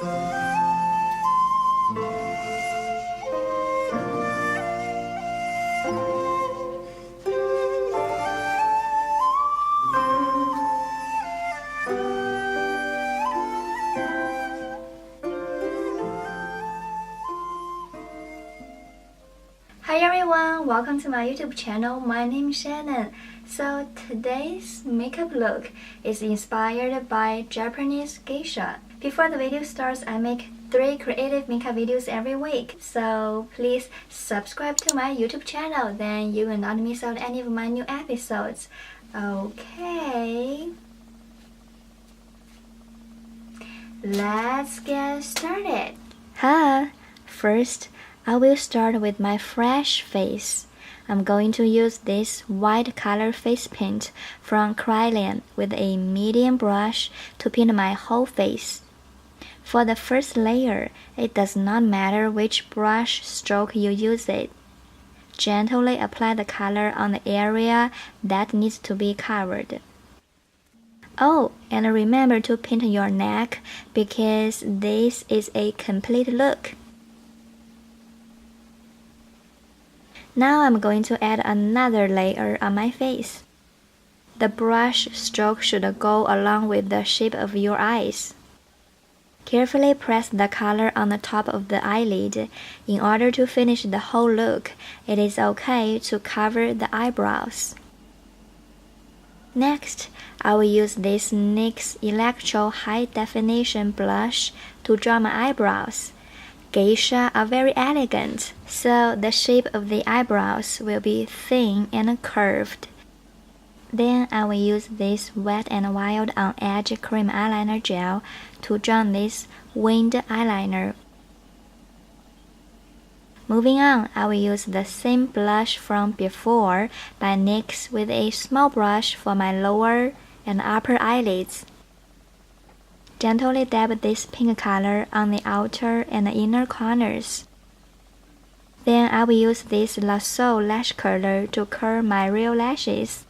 Hi everyone, welcome to my YouTube channel. My name is Shannon. So today's makeup look is inspired by Japanese geisha. Before the video starts, I make 3 creative makeup videos every week. So please subscribe to my YouTube channel, then you will not miss out any of my new episodes. Okay. Let's get started. First, I will start with my fresh face. I'm going to use this white color face paint from Krylon with a medium brush to paint my whole face. For the first layer, it does not matter which brush stroke you use it. Gently apply the color on the area that needs to be covered. Oh, and remember to paint your neck because this is a complete look. Now I'm going to add another layer on my face. The brush stroke should go along with the shape of your eyes. Carefully press the color on the top of the eyelid. In order to finish the whole look, it is okay to cover the eyebrows. Next, I will use this NYX Electro High Definition Blush to draw my eyebrows. Geisha are very elegant, so the shape of the eyebrows will be thin and curved. Then I will use this Wet n Wild on Edge Cream Eyeliner Gel to draw this winged eyeliner. Moving on, I will use the same blush from before by NYX with a small brush for my lower and upper eyelids. Gently dab this pink color on the outer and the inner corners. Then I will use this lasso lash curler to curl my real lashes.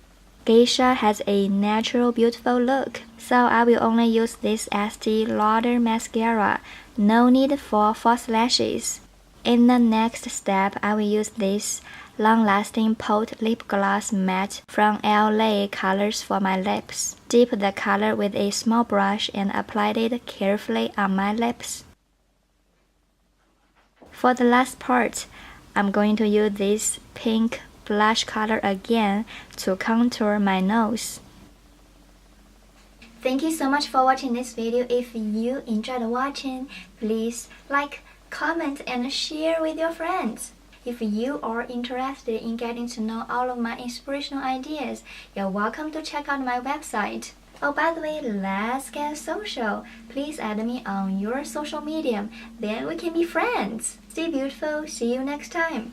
Geisha has a natural beautiful look, so I will only use this Estee Lauder mascara, no need for false lashes. In the next step, I will use this long-lasting Pot Lip Gloss Matte from LA Colors for my lips. Dip the color with a small brush and apply it carefully on my lips. For the last part, I'm going to use this pink blush color again to contour my nose. Thank you so much for watching this video. If you enjoyed watching, please like, comment, and share with your friends. If you are interested in getting to know all of my inspirational ideas, you're welcome to check out my website. Oh, by the way, let's get social. Please add me on your social media, then we can be friends. Stay beautiful. See you next time.